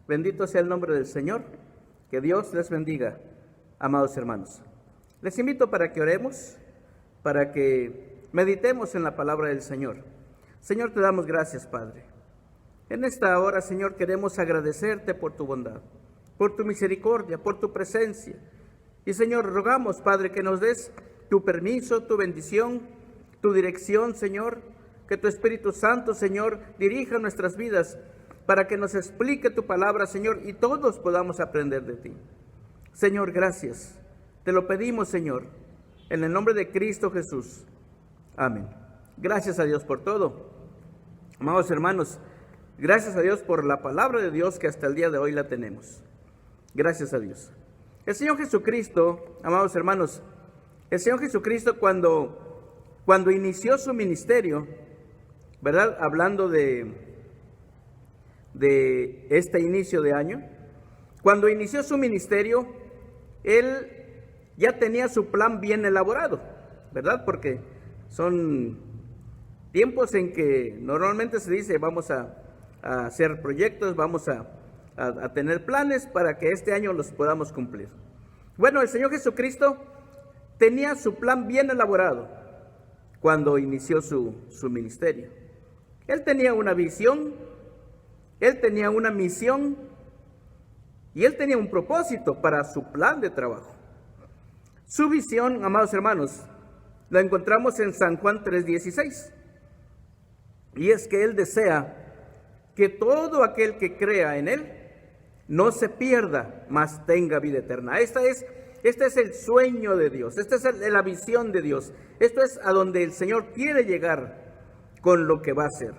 Bendito sea el nombre del Señor. Que Dios les bendiga, amados hermanos. Les invito para que oremos, para que meditemos en la palabra del Señor. Señor, te damos gracias, Padre. En esta hora, Señor, queremos agradecerte por tu bondad, por tu misericordia, por tu presencia. Y, Señor, rogamos, Padre, que nos des tu permiso, tu bendición, tu dirección, Señor, que tu Espíritu Santo, Señor, dirija nuestras vidas para que nos explique tu palabra, Señor, y todos podamos aprender de ti. Señor, gracias. Te lo pedimos, Señor, en el nombre de Cristo Jesús. Amén. Gracias a Dios por todo. Amados hermanos, gracias a Dios por la palabra de Dios que hasta el día de hoy la tenemos. Gracias a Dios. El Señor Jesucristo, amados hermanos, el Señor Jesucristo cuando inició su ministerio, ¿verdad? Hablando de este inicio de año, cuando inició su ministerio, Él ya tenía su plan bien elaborado, ¿verdad? Porque son tiempos en que normalmente se dice vamos a hacer proyectos, vamos a tener planes para que este año los podamos cumplir. Bueno, el Señor Jesucristo tenía su plan bien elaborado cuando inició su ministerio. Él tenía una visión, Él tenía una misión y Él tenía un propósito para su plan de trabajo. Su visión, amados hermanos, la encontramos en San Juan 3:16. Y es que Él desea que todo aquel que crea en Él no se pierda, mas tenga vida eterna. Este es el sueño de Dios, esta es la visión de Dios. Esto es a donde el Señor quiere llegar con lo que va a hacer.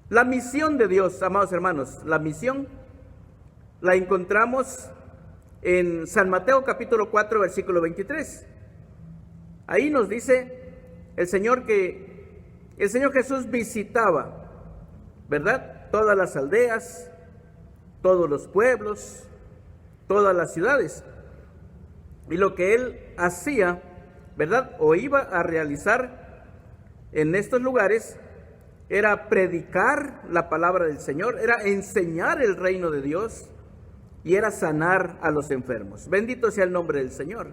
La misión de Dios, amados hermanos, la misión la encontramos en San Mateo capítulo 4, versículo 23. Ahí nos dice el Señor que el Señor Jesús visitaba, ¿verdad? Todas las aldeas, todos los pueblos, todas las ciudades. Y lo que Él hacía, ¿verdad? O iba a realizar en estos lugares era predicar la palabra del Señor, era enseñar el reino de Dios y era sanar a los enfermos. Bendito sea el nombre del Señor.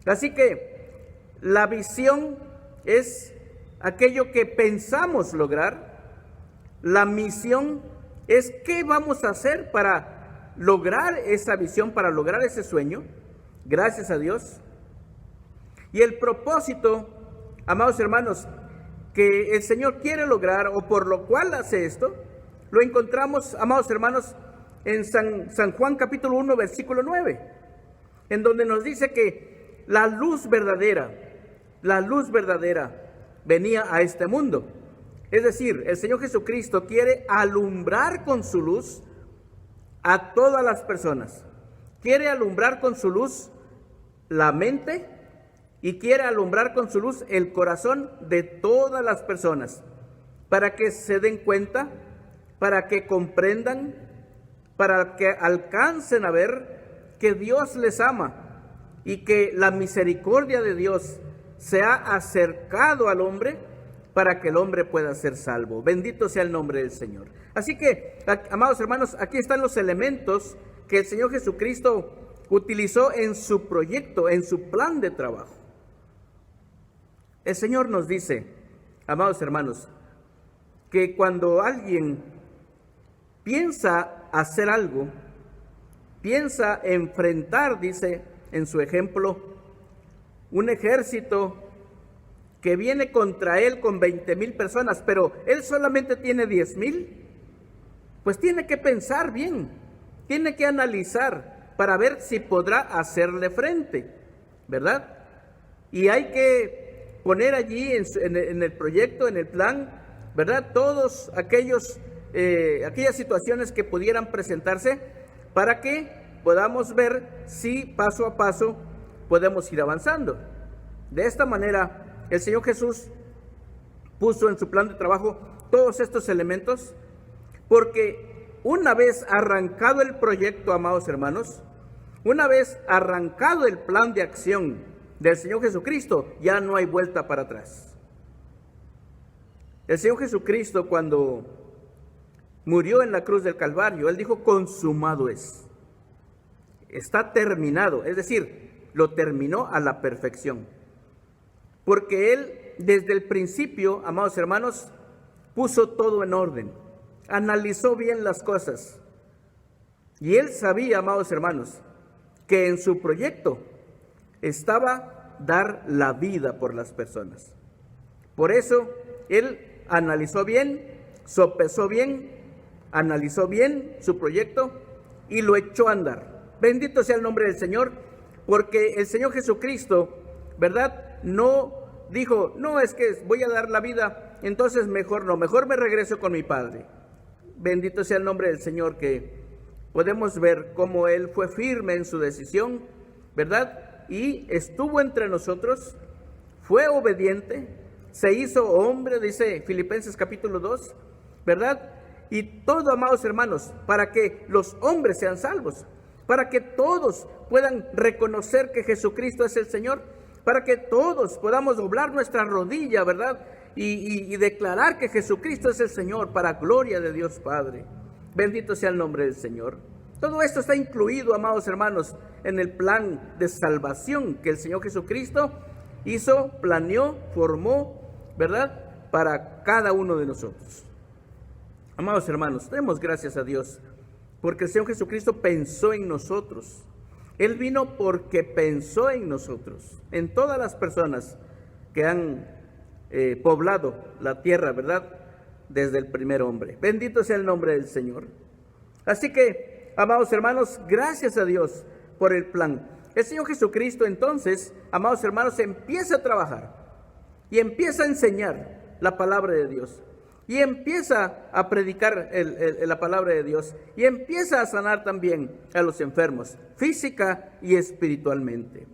Así que la visión es aquello que pensamos lograr. La misión es qué vamos a hacer para lograr esa visión, para lograr ese sueño. Gracias a Dios. Y el propósito, amados hermanos, que el Señor quiere lograr o por lo cual hace esto, lo encontramos, amados hermanos, en San Juan capítulo 1, versículo 9, en donde nos dice que la luz verdadera venía a este mundo. Es decir, el Señor Jesucristo quiere alumbrar con su luz a todas las personas. Quiere alumbrar con su luz la mente y quiere alumbrar con su luz el corazón de todas las personas, para que se den cuenta, para que comprendan, para que alcancen a ver que Dios les ama y que la misericordia de Dios se ha acercado al hombre para que el hombre pueda ser salvo. Bendito sea el nombre del Señor. Así que, amados hermanos, aquí están los elementos que el Señor Jesucristo utilizó en su proyecto, en su plan de trabajo. El Señor nos dice, amados hermanos, que cuando alguien piensa hacer algo, piensa enfrentar, dice en su ejemplo, un ejército que viene contra él con 20,000 personas, pero él solamente tiene 10,000, pues tiene que pensar bien, tiene que analizar para ver si podrá hacerle frente, ¿verdad? Y hay que poner allí en el proyecto, en el plan, ¿verdad? Todos aquellas situaciones que pudieran presentarse para que podamos ver si paso a paso podemos ir avanzando. De esta manera, el Señor Jesús puso en su plan de trabajo todos estos elementos, porque una vez arrancado el proyecto, amados hermanos, una vez arrancado el plan de acción del Señor Jesucristo, ya no hay vuelta para atrás. El Señor Jesucristo, cuando murió en la cruz del Calvario. Él dijo, consumado es. Está terminado, es decir, lo terminó a la perfección. Porque Él, desde el principio, amados hermanos, puso todo en orden, analizó bien las cosas. Y Él sabía, amados hermanos, que en su proyecto estaba dar la vida por las personas. Por eso, Él analizó bien, sopesó bien, analizó bien su proyecto y lo echó a andar. Bendito sea el nombre del Señor, porque el Señor Jesucristo, ¿verdad? No dijo, no, es que voy a dar la vida, entonces mejor no, mejor me regreso con mi Padre. Bendito sea el nombre del Señor, que podemos ver cómo Él fue firme en su decisión, ¿verdad? Y estuvo entre nosotros, fue obediente, se hizo hombre, dice Filipenses capítulo 2, ¿verdad? Y todo, amados hermanos, para que los hombres sean salvos, para que todos puedan reconocer que Jesucristo es el Señor, para que todos podamos doblar nuestra rodilla, ¿verdad? Y declarar que Jesucristo es el Señor, para gloria de Dios Padre. Bendito sea el nombre del Señor. Todo esto está incluido, amados hermanos, en el plan de salvación que el Señor Jesucristo hizo, planeó, formó, ¿verdad? Para cada uno de nosotros. Amados hermanos, demos gracias a Dios, porque el Señor Jesucristo pensó en nosotros. Él vino porque pensó en nosotros, en todas las personas que han poblado la tierra, ¿verdad? Desde el primer hombre. Bendito sea el nombre del Señor. Así que, amados hermanos, gracias a Dios por el plan. El Señor Jesucristo entonces, amados hermanos, empieza a trabajar y empieza a enseñar la palabra de Dios. Y empieza a predicar la palabra de Dios. Y empieza a sanar también a los enfermos, física y espiritualmente.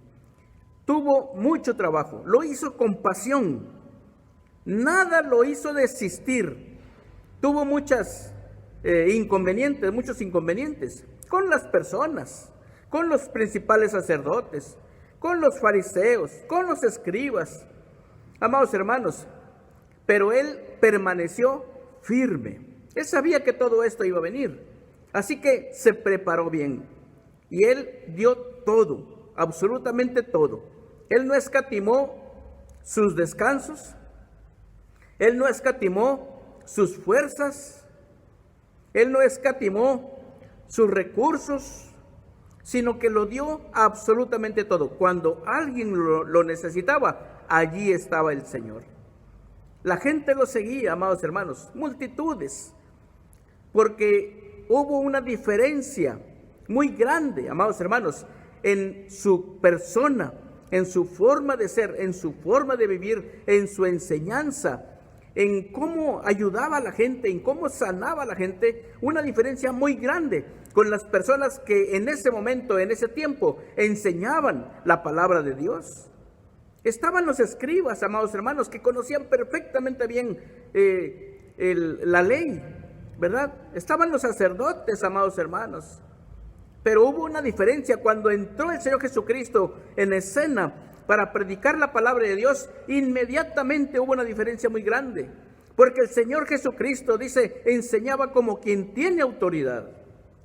Tuvo mucho trabajo, lo hizo con pasión. Nada lo hizo desistir. Tuvo muchos inconvenientes con las personas, con los principales sacerdotes, con los fariseos, con los escribas. Amados hermanos, pero Él permaneció firme. Él sabía que todo esto iba a venir. Así que se preparó bien. Y Él dio todo, absolutamente todo. Él no escatimó sus descansos. Él no escatimó sus fuerzas. Él no escatimó sus recursos, sino que lo dio absolutamente todo. Cuando alguien lo necesitaba, allí estaba el Señor. La gente lo seguía, amados hermanos, multitudes, porque hubo una diferencia muy grande, amados hermanos, en su persona, en su forma de ser, en su forma de vivir, en su enseñanza, en cómo ayudaba a la gente, en cómo sanaba a la gente, una diferencia muy grande con las personas que en ese momento, en ese tiempo, enseñaban la palabra de Dios. Estaban los escribas, amados hermanos, que conocían perfectamente bien la ley, ¿verdad? Estaban los sacerdotes, amados hermanos. Pero hubo una diferencia cuando entró el Señor Jesucristo en escena para predicar la palabra de Dios. Inmediatamente hubo una diferencia muy grande, porque el Señor Jesucristo, dice, enseñaba como quien tiene autoridad,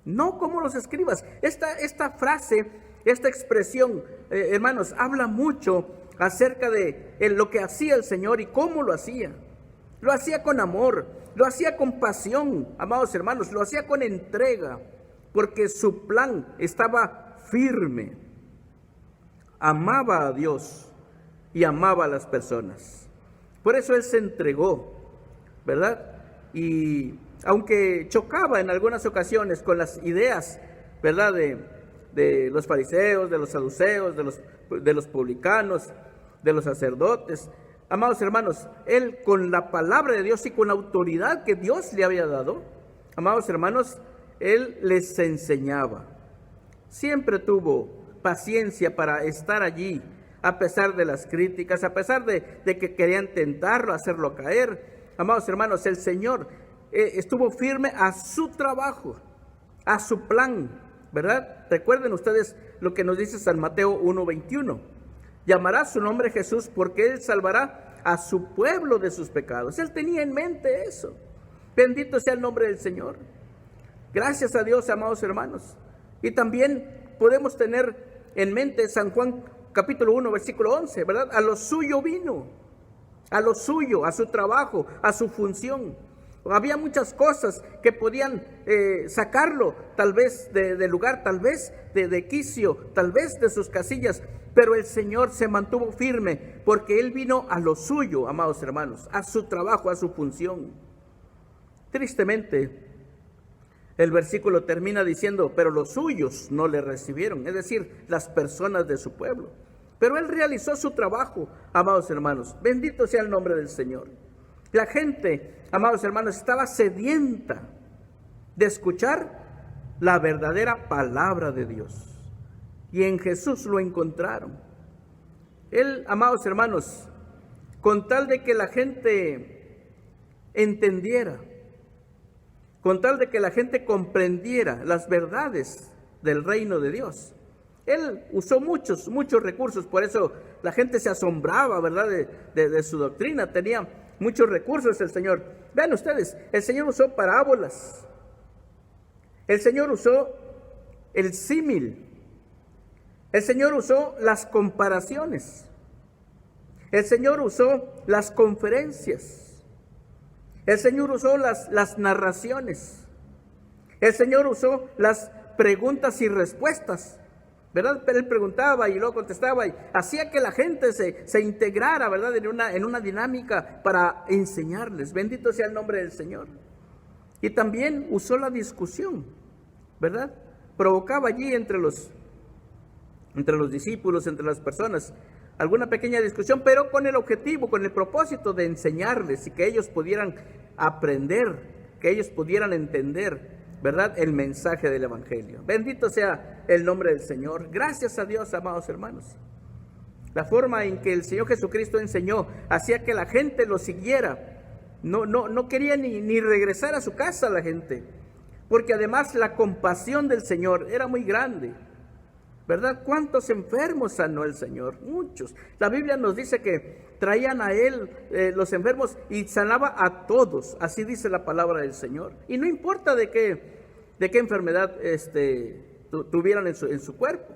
no como los escribas. Esta frase, esta expresión, hermanos, habla mucho acerca de lo que hacía el Señor y cómo lo hacía. Lo hacía con amor, lo hacía con pasión, amados hermanos, lo hacía con entrega, porque su plan estaba firme. Amaba a Dios y amaba a las personas. Por eso Él se entregó, ¿verdad? Y aunque chocaba en algunas ocasiones con las ideas, ¿verdad? De los fariseos, de los saduceos, de los publicanos, de los sacerdotes. Amados hermanos, Él con la palabra de Dios y con la autoridad que Dios le había dado, amados hermanos, Él les enseñaba. Siempre tuvo paciencia para estar allí, a pesar de las críticas, a pesar de que querían tentarlo, hacerlo caer. Amados hermanos, el Señor estuvo firme a su trabajo, a su plan, ¿verdad? Recuerden ustedes lo que nos dice San Mateo 1:21. Llamará su nombre Jesús porque Él salvará a su pueblo de sus pecados. Él tenía en mente eso. Bendito sea el nombre del Señor. Gracias a Dios, amados hermanos. Y también podemos tener en mente San Juan capítulo 1, versículo 11, ¿verdad? A lo suyo vino, a lo suyo, a su trabajo, a su función. Había muchas cosas que podían sacarlo, tal vez de lugar, tal vez de quicio, tal vez de sus casillas, pero el Señor se mantuvo firme, porque Él vino a lo suyo, amados hermanos, a su trabajo, a su función. Tristemente, el versículo termina diciendo, pero los suyos no le recibieron, es decir, las personas de su pueblo. Pero Él realizó su trabajo, amados hermanos. Bendito sea el nombre del Señor. La gente, amados hermanos, estaba sedienta de escuchar la verdadera palabra de Dios. Y en Jesús lo encontraron. Él, amados hermanos, con tal de que la gente entendiera, con tal de que la gente comprendiera las verdades del reino de Dios, Él usó muchos recursos. Por eso la gente se asombraba, ¿verdad?, de su doctrina. Tenía muchos recursos el Señor. Vean ustedes, el Señor usó parábolas, el Señor usó el símil, el Señor usó las comparaciones, el Señor usó las conferencias, el Señor usó las narraciones, el Señor usó las preguntas y respuestas, ¿verdad? Él preguntaba y luego contestaba y hacía que la gente se integrara, ¿verdad?, en una dinámica para enseñarles. Bendito sea el nombre del Señor. Y también usó la discusión, ¿verdad? Provocaba allí entre los discípulos, entre las personas, alguna pequeña discusión, pero con el objetivo, con el propósito de enseñarles y que ellos pudieran aprender, que ellos pudieran entender, ¿verdad?, el mensaje del Evangelio. Bendito sea el nombre del Señor. Gracias a Dios, amados hermanos. La forma en que el Señor Jesucristo enseñó hacía que la gente lo siguiera. No quería ni regresar a su casa la gente, porque además la compasión del Señor era muy grande, ¿verdad? ¿Cuántos enfermos sanó el Señor? Muchos. La Biblia nos dice que traían a Él los enfermos y sanaba a todos. Así dice la palabra del Señor. Y no importa de qué enfermedad tuvieran en su cuerpo,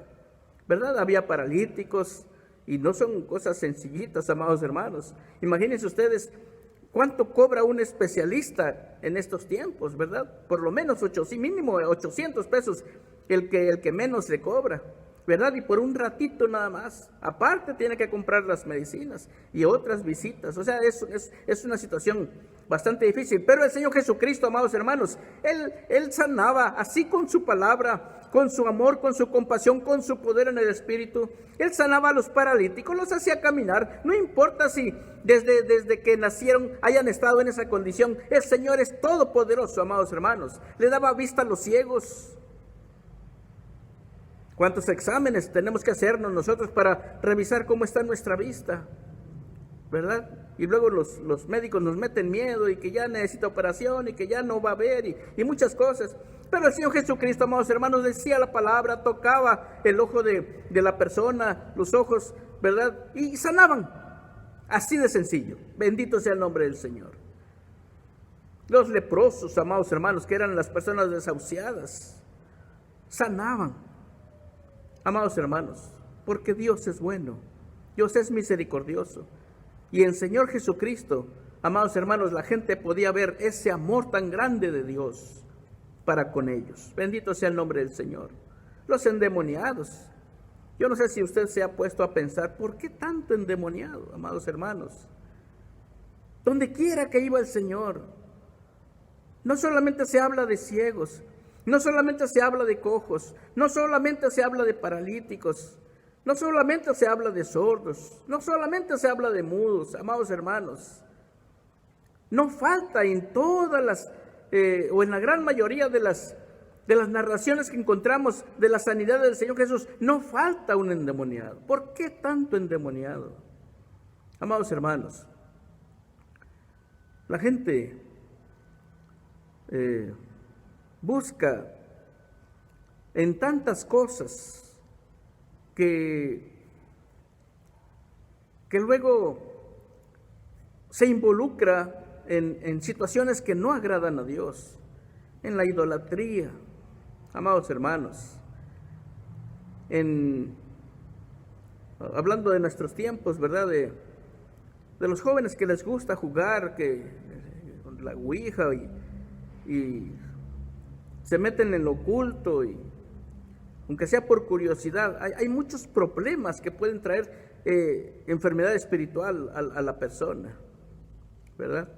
¿verdad? Había paralíticos y no son cosas sencillitas, amados hermanos. Imagínense ustedes cuánto cobra un especialista en estos tiempos, ¿verdad? Por lo menos mínimo 800 pesos el que menos le cobra, ¿verdad? Y por un ratito nada más. Aparte tiene que comprar las medicinas y otras visitas. O sea, es una situación bastante difícil. Pero el Señor Jesucristo, amados hermanos, Él sanaba así con su palabra, con su amor, con su compasión, con su poder en el Espíritu. Él sanaba a los paralíticos, los hacía caminar. No importa si desde que nacieron hayan estado en esa condición. El Señor es todopoderoso, amados hermanos. Le daba vista a los ciegos. ¿Cuántos exámenes tenemos que hacernos nosotros para revisar cómo está nuestra vista? ¿Verdad? Y luego los médicos nos meten miedo y que ya necesita operación y que ya no va a ver y muchas cosas. Pero el Señor Jesucristo, amados hermanos, decía la palabra, tocaba el ojo de la persona, los ojos, ¿verdad? Y sanaban. Así de sencillo. Bendito sea el nombre del Señor. Los leprosos, amados hermanos, que eran las personas desahuciadas, sanaban. Amados hermanos, porque Dios es bueno, Dios es misericordioso. Y en Señor Jesucristo, amados hermanos, la gente podía ver ese amor tan grande de Dios para con ellos. Bendito sea el nombre del Señor. Los endemoniados. Yo no sé si usted se ha puesto a pensar, ¿por qué tanto endemoniado, amados hermanos? Donde quiera que iba el Señor, no solamente se habla de ciegos, no solamente se habla de cojos, no solamente se habla de paralíticos, no solamente se habla de sordos, no solamente se habla de mudos, amados hermanos. No falta en todas las, o en la gran mayoría de las narraciones que encontramos de la sanidad del Señor Jesús, no falta un endemoniado. ¿Por qué tanto endemoniado? Amados hermanos, la gente busca en tantas cosas que luego se involucra en situaciones que no agradan a Dios, en la idolatría, amados hermanos, hablando de nuestros tiempos, ¿verdad? De los jóvenes que les gusta jugar, con la ouija y se meten en lo oculto, y aunque sea por curiosidad, hay muchos problemas que pueden traer enfermedad espiritual a la persona, ¿verdad?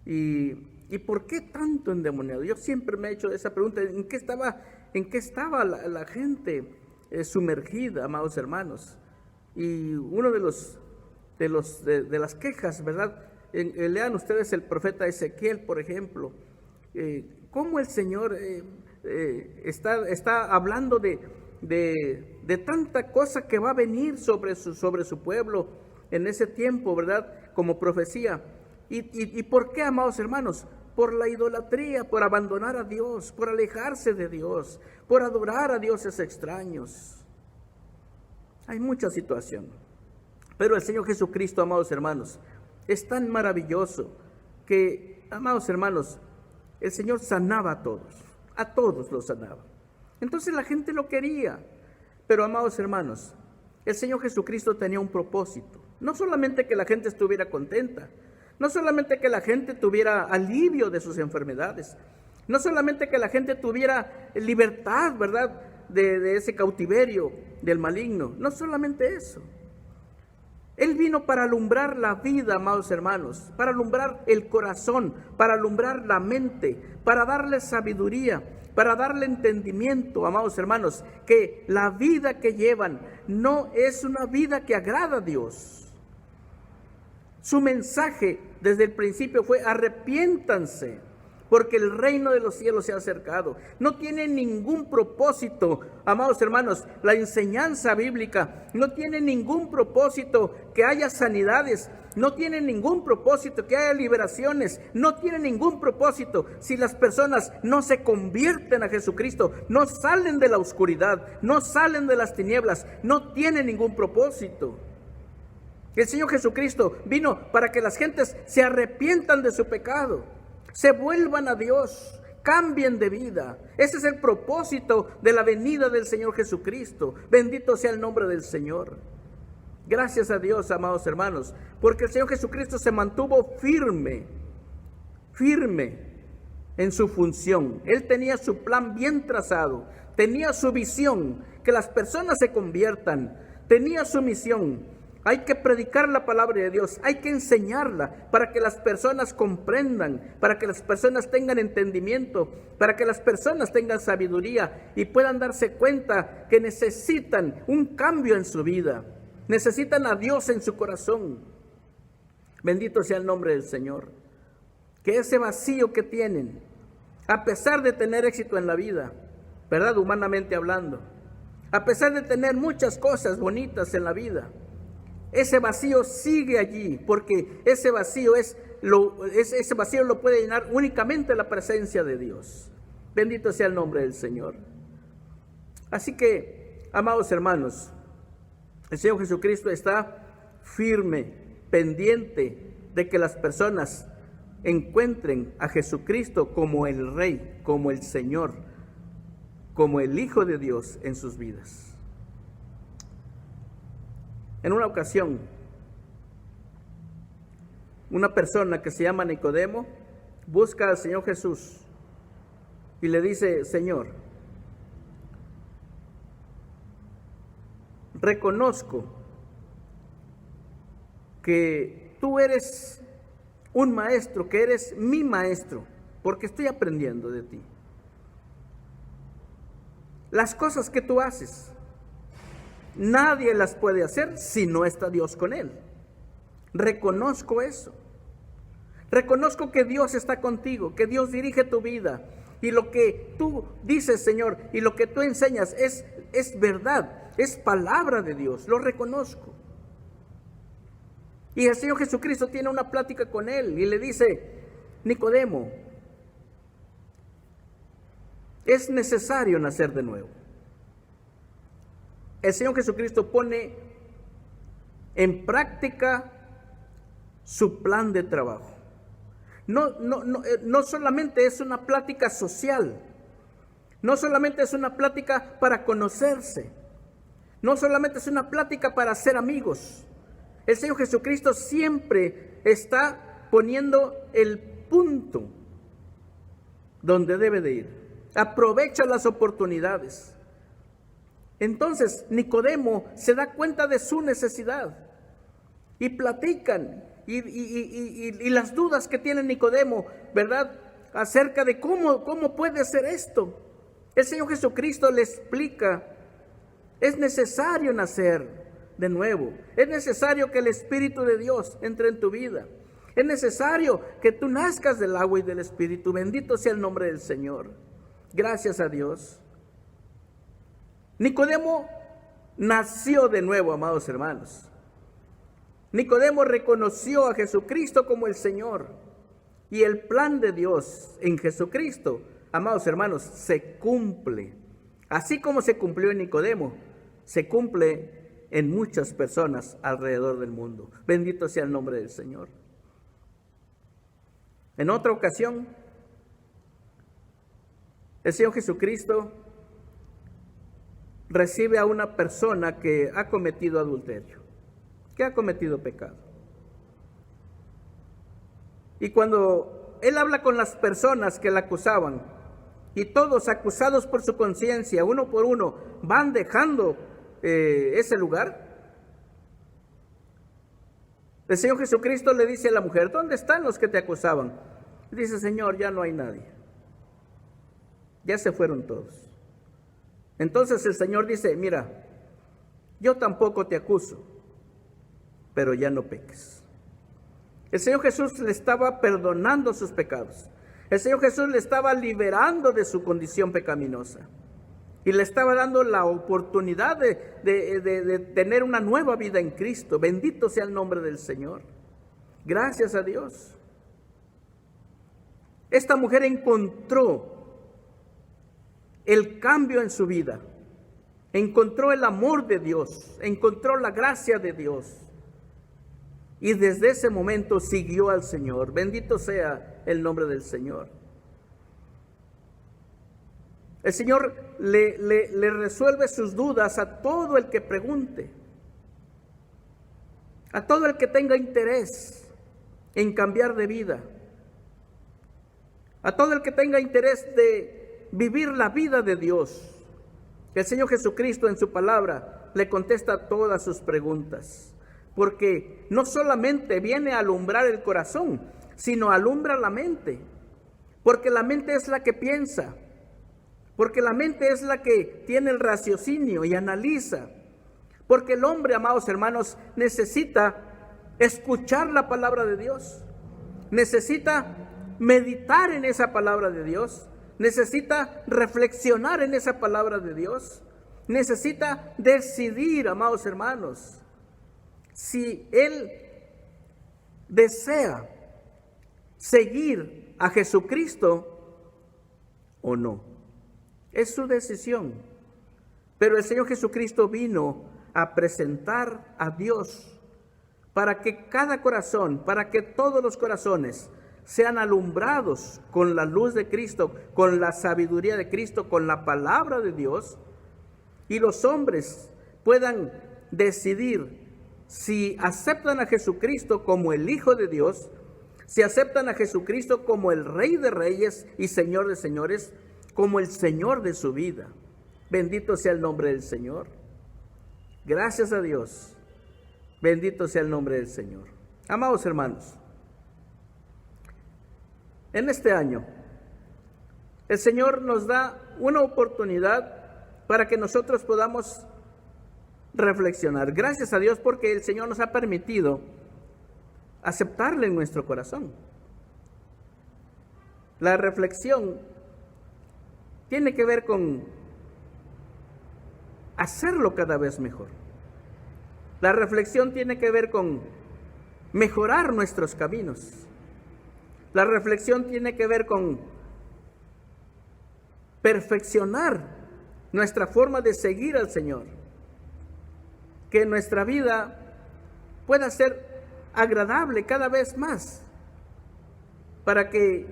¿Y por qué tanto endemoniado? Yo siempre me he hecho esa pregunta, ¿en qué estaba la gente sumergida, amados hermanos? Y uno de las quejas, ¿verdad? Lean ustedes el profeta Ezequiel, por ejemplo, cómo el Señor está hablando de tanta cosa que va a venir sobre su pueblo en ese tiempo, ¿verdad? Como profecía. ¿Y por qué, amados hermanos? Por la idolatría, por abandonar a Dios, por alejarse de Dios, por adorar a dioses extraños. Hay mucha situación. Pero el Señor Jesucristo, amados hermanos, es tan maravilloso que, amados hermanos, el Señor sanaba a todos los sanaba. Entonces la gente lo quería. Pero, amados hermanos, el Señor Jesucristo tenía un propósito. No solamente que la gente estuviera contenta, no solamente que la gente tuviera alivio de sus enfermedades, no solamente que la gente tuviera libertad, ¿verdad?, de ese cautiverio del maligno, no solamente eso. Él vino para alumbrar la vida, amados hermanos, para alumbrar el corazón, para alumbrar la mente, para darle sabiduría, para darle entendimiento, amados hermanos, que la vida que llevan no es una vida que agrada a Dios. Su mensaje desde el principio fue: arrepiéntanse, porque el reino de los cielos se ha acercado. No tiene ningún propósito, amados hermanos, la enseñanza bíblica. No tiene ningún propósito que haya sanidades. No tiene ningún propósito que haya liberaciones. No tiene ningún propósito si las personas no se convierten a Jesucristo, no salen de la oscuridad, no salen de las tinieblas. No tiene ningún propósito. El Señor Jesucristo vino para que las gentes se arrepientan de su pecado, se vuelvan a Dios, cambien de vida. Ese es el propósito de la venida del Señor Jesucristo. Bendito sea el nombre del Señor. Gracias a Dios, amados hermanos, porque el Señor Jesucristo se mantuvo firme en su función. Él tenía su plan bien trazado, tenía su visión, que las personas se conviertan, tenía su misión. Hay que predicar la palabra de Dios, hay que enseñarla para que las personas comprendan, para que las personas tengan entendimiento, para que las personas tengan sabiduría y puedan darse cuenta que necesitan un cambio en su vida, necesitan a Dios en su corazón. Bendito sea el nombre del Señor. Que ese vacío que tienen, a pesar de tener éxito en la vida, ¿verdad?, humanamente hablando, a pesar de tener muchas cosas bonitas en la vida, ese vacío sigue allí, porque ese vacío lo puede llenar únicamente la presencia de Dios. Bendito sea el nombre del Señor. Así que, amados hermanos, el Señor Jesucristo está firme, pendiente de que las personas encuentren a Jesucristo como el Rey, como el Señor, como el Hijo de Dios en sus vidas. En una ocasión, una persona que se llama Nicodemo busca al Señor Jesús y le dice: Señor, reconozco que tú eres un maestro, que eres mi maestro, porque estoy aprendiendo de ti. Las cosas que tú haces, nadie las puede hacer si no está Dios con él. Reconozco eso. Reconozco que Dios está contigo, que Dios dirige tu vida. Y lo que tú dices, Señor, y lo que tú enseñas es verdad, es palabra de Dios. Lo reconozco. Y el Señor Jesucristo tiene una plática con él y le dice: Nicodemo, es necesario nacer de nuevo. El Señor Jesucristo pone en práctica su plan de trabajo. no solamente es una plática social, no solamente es una plática para conocerse, no solamente es una plática para ser amigos. El Señor Jesucristo siempre está poniendo el punto donde debe de ir. Aprovecha las oportunidades. Entonces Nicodemo se da cuenta de su necesidad y platican y las dudas que tiene Nicodemo, ¿verdad? Acerca de cómo puede ser esto. El Señor Jesucristo le explica: es necesario nacer de nuevo, es necesario que el Espíritu de Dios entre en tu vida, es necesario que tú nazcas del agua y del Espíritu. Bendito sea el nombre del Señor. Gracias a Dios. Nicodemo nació de nuevo, amados hermanos. Nicodemo reconoció a Jesucristo como el Señor, y el plan de Dios en Jesucristo, amados hermanos, se cumple. Así como se cumplió en Nicodemo, se cumple en muchas personas alrededor del mundo. Bendito sea el nombre del Señor. En otra ocasión, el Señor Jesucristo recibe a una persona que ha cometido adulterio, que ha cometido pecado. Y cuando Él habla con las personas que la acusaban, y todos acusados por su conciencia, uno por uno, van dejando ese lugar, el Señor Jesucristo le dice a la mujer: ¿dónde están los que te acusaban? Y dice: Señor, ya no hay nadie, ya se fueron todos. Entonces el Señor dice: mira, yo tampoco te acuso, pero ya no peques. El Señor Jesús le estaba perdonando sus pecados. El Señor Jesús le estaba liberando de su condición pecaminosa y le estaba dando la oportunidad de tener una nueva vida en Cristo. Bendito sea el nombre del Señor. Gracias a Dios. Esta mujer encontró el cambio en su vida, encontró el amor de Dios, encontró la gracia de Dios, y desde ese momento siguió al Señor. Bendito sea el nombre del Señor. El Señor le resuelve sus dudas a todo el que pregunte, a todo el que tenga interés en cambiar de vida, a todo el que tenga interés de vivir la vida de Dios. El Señor Jesucristo en su palabra le contesta todas sus preguntas, porque no solamente viene a alumbrar el corazón, sino alumbra la mente, porque la mente es la que piensa, porque la mente es la que tiene el raciocinio y analiza, porque el hombre, amados hermanos, necesita escuchar la palabra de Dios, necesita meditar en esa palabra de Dios, necesita reflexionar en esa palabra de Dios, necesita decidir, amados hermanos, si él desea seguir a Jesucristo o no. Es su decisión. Pero el Señor Jesucristo vino a presentar a Dios para que cada corazón, para que todos los corazones sean alumbrados con la luz de Cristo, con la sabiduría de Cristo, con la palabra de Dios, y los hombres puedan decidir si aceptan a Jesucristo como el Hijo de Dios, si aceptan a Jesucristo como el Rey de Reyes y Señor de Señores, como el Señor de su vida. Bendito sea el nombre del Señor. Gracias a Dios. Bendito sea el nombre del Señor. Amados hermanos, en este año, el Señor nos da una oportunidad para que nosotros podamos reflexionar. Gracias a Dios porque el Señor nos ha permitido aceptarle en nuestro corazón. La reflexión tiene que ver con hacerlo cada vez mejor. La reflexión tiene que ver con mejorar nuestros caminos. La reflexión tiene que ver con perfeccionar nuestra forma de seguir al Señor. Que nuestra vida pueda ser agradable cada vez más. para que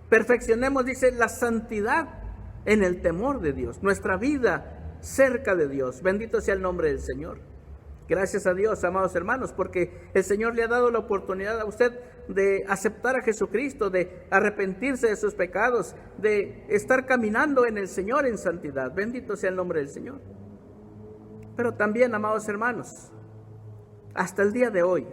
perfeccionemos, dice, la santidad en el temor de Dios, nuestra vida cerca de Dios. Bendito sea el nombre del Señor. Gracias a Dios, amados hermanos, porque el Señor le ha dado la oportunidad a usted de aceptar a Jesucristo, de arrepentirse de sus pecados, de estar caminando en el Señor en santidad. Bendito sea el nombre del Señor. Pero también, amados hermanos, hasta el día de hoy,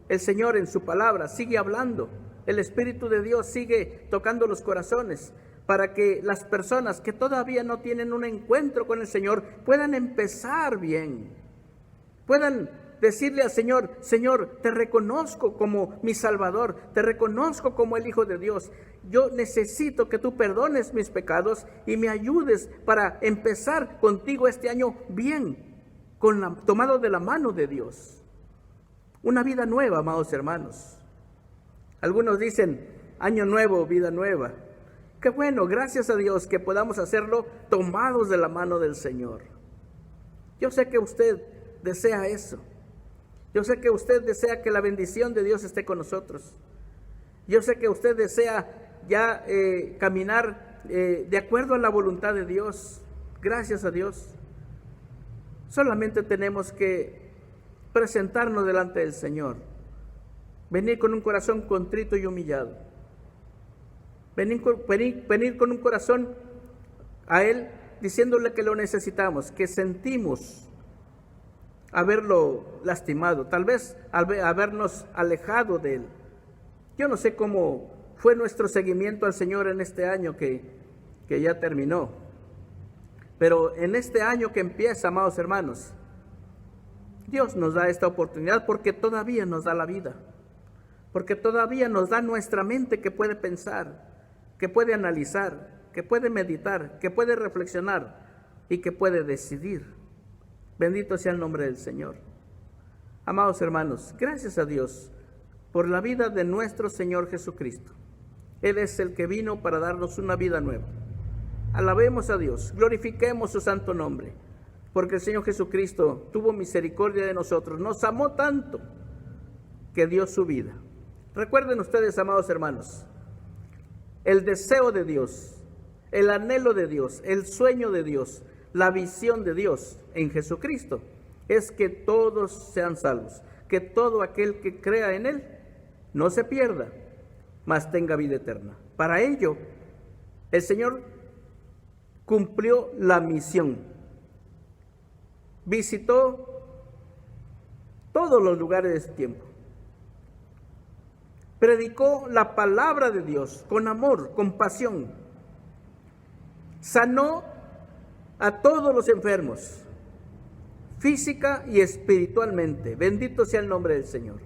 el Señor en su palabra sigue hablando. El Espíritu de Dios sigue tocando los corazones para que las personas que todavía no tienen un encuentro con el Señor puedan empezar bien, puedan decirle al Señor: Señor, te reconozco como mi Salvador, te reconozco como el Hijo de Dios. Yo necesito que tú perdones mis pecados y me ayudes para empezar contigo este año bien, tomado de la mano de Dios. Una vida nueva, amados hermanos. Algunos dicen: año nuevo, vida nueva. Qué bueno, gracias a Dios que podamos hacerlo tomados de la mano del Señor. Yo sé que usted desea eso. Yo sé que usted desea que la bendición de Dios esté con nosotros. Yo sé que usted desea ya caminar de acuerdo a la voluntad de Dios. Gracias a Dios. Solamente tenemos que presentarnos delante del Señor. Venir con un corazón contrito y humillado. Venir con un corazón a Él diciéndole que lo necesitamos, que sentimos haberlo lastimado, tal vez habernos alejado de Él. Yo no sé cómo fue nuestro seguimiento al Señor en este año que ya terminó, pero en este año que empieza, amados hermanos, Dios nos da esta oportunidad porque todavía nos da la vida, porque todavía nos da nuestra mente que puede pensar, que puede analizar, que puede meditar, que puede reflexionar y que puede decidir. Bendito sea el nombre del Señor. Amados hermanos, gracias a Dios por la vida de nuestro Señor Jesucristo. Él es el que vino para darnos una vida nueva. Alabemos a Dios, glorifiquemos su santo nombre, porque el Señor Jesucristo tuvo misericordia de nosotros, nos amó tanto que dio su vida. Recuerden ustedes, amados hermanos, el deseo de Dios, el anhelo de Dios, el sueño de Dios, la visión de Dios en Jesucristo es que todos sean salvos, que todo aquel que crea en Él no se pierda, mas tenga vida eterna. Para ello, el Señor cumplió la misión. Visitó todos los lugares de ese tiempo. Predicó la palabra de Dios con amor, con pasión. Sanó a todos los enfermos, física y espiritualmente. Bendito sea el nombre del Señor.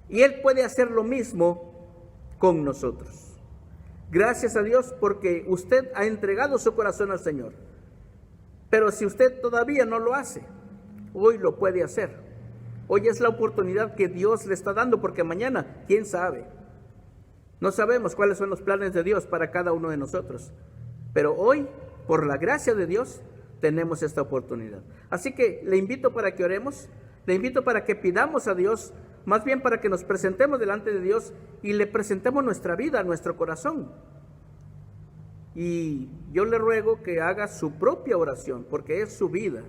Y Él puede hacer lo mismo con nosotros. Gracias a Dios porque usted ha entregado su corazón al Señor. Pero si usted todavía no lo hace, hoy lo puede hacer. Hoy es la oportunidad que Dios le está dando, porque mañana, quién sabe. No sabemos cuáles son los planes de Dios para cada uno de nosotros. Pero hoy, por la gracia de Dios, tenemos esta oportunidad. Así que le invito para que oremos, le invito para que pidamos a Dios, más bien para que nos presentemos delante de Dios y le presentemos nuestra vida, nuestro corazón. Y yo le ruego que haga su propia oración, porque es su vida.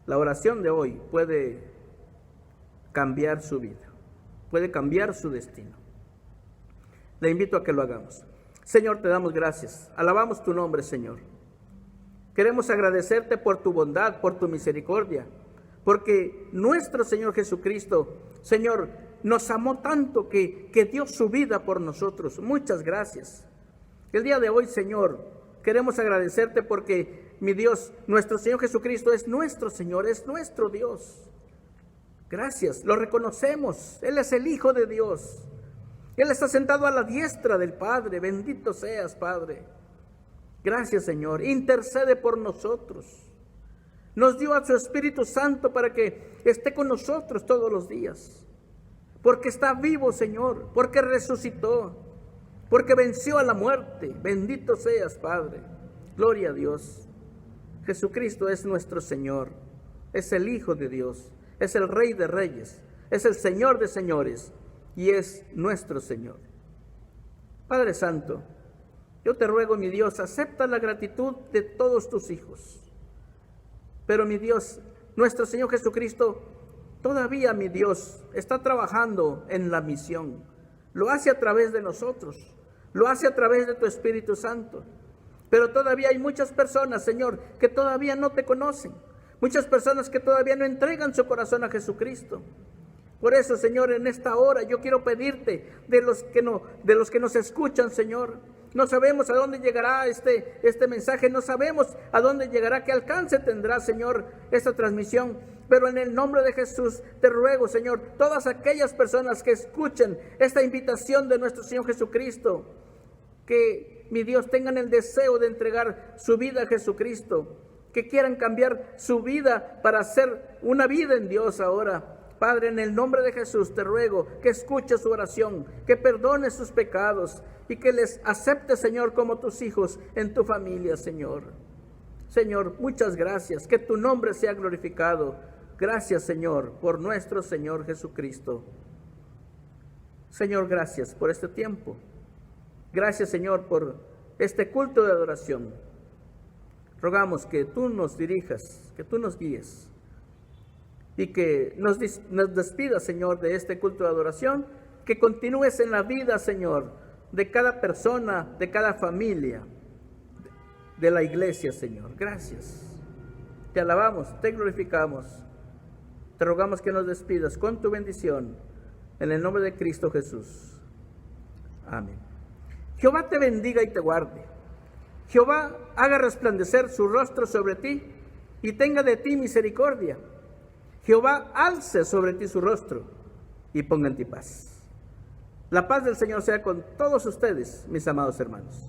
La oración de hoy puede cambiar su vida, puede cambiar su destino. Le invito a que lo hagamos. Señor, te damos gracias, alabamos tu nombre, Señor. Queremos agradecerte por tu bondad, por tu misericordia, porque nuestro Señor Jesucristo, Señor, nos amó tanto que dio su vida por nosotros. Muchas gracias. El día de hoy, Señor, queremos agradecerte porque, mi Dios, nuestro Señor Jesucristo es nuestro Señor, es nuestro Dios. Gracias, lo reconocemos. Él es el Hijo de Dios. Él está sentado a la diestra del Padre. Bendito seas, Padre. Gracias, Señor. Intercede por nosotros. Nos dio a su Espíritu Santo para que esté con nosotros todos los días. Porque está vivo, Señor. Porque resucitó. Porque venció a la muerte. Bendito seas, Padre. Gloria a Dios. Jesucristo es nuestro Señor. Es el Hijo de Dios. Es el Rey de Reyes. es el Señor de señores y es nuestro Señor. Padre Santo, yo te ruego, mi Dios, acepta la gratitud de todos tus hijos. Pero, mi Dios, nuestro Señor Jesucristo, todavía, mi Dios, está trabajando en la misión. Lo hace a través de nosotros, lo hace a través de tu Espíritu Santo. Pero todavía hay muchas personas, Señor, que todavía no te conocen. Muchas personas que todavía no entregan su corazón a Jesucristo. Por eso, Señor, en esta hora yo quiero pedirte de los que nos escuchan, Señor. No sabemos a dónde llegará este mensaje, no sabemos a dónde llegará, qué alcance tendrá, Señor, esta transmisión. Pero en el nombre de Jesús te ruego, Señor, todas aquellas personas que escuchen esta invitación de nuestro Señor Jesucristo, que, mi Dios, tengan el deseo de entregar su vida a Jesucristo, que quieran cambiar su vida para hacer una vida en Dios ahora. Padre, en el nombre de Jesús te ruego que escuches su oración, que perdones sus pecados y que les aceptes, Señor, como tus hijos en tu familia, Señor. Señor, muchas gracias, que tu nombre sea glorificado. Gracias, Señor, por nuestro Señor Jesucristo. Señor, gracias por este tiempo. Gracias, Señor, por este culto de adoración. Rogamos que tú nos dirijas, que tú nos guíes. Y que nos despidas, Señor, de este culto de adoración, que continúes en la vida, Señor, de cada persona, de cada familia, de la iglesia, Señor. Gracias. Te alabamos, te glorificamos. Te rogamos que nos despidas con tu bendición, en el nombre de Cristo Jesús. Amén. Jehová te bendiga y te guarde. Jehová haga resplandecer su rostro sobre ti y tenga de ti misericordia. Jehová alce sobre ti su rostro y ponga en ti paz. La paz del Señor sea con todos ustedes, mis amados hermanos.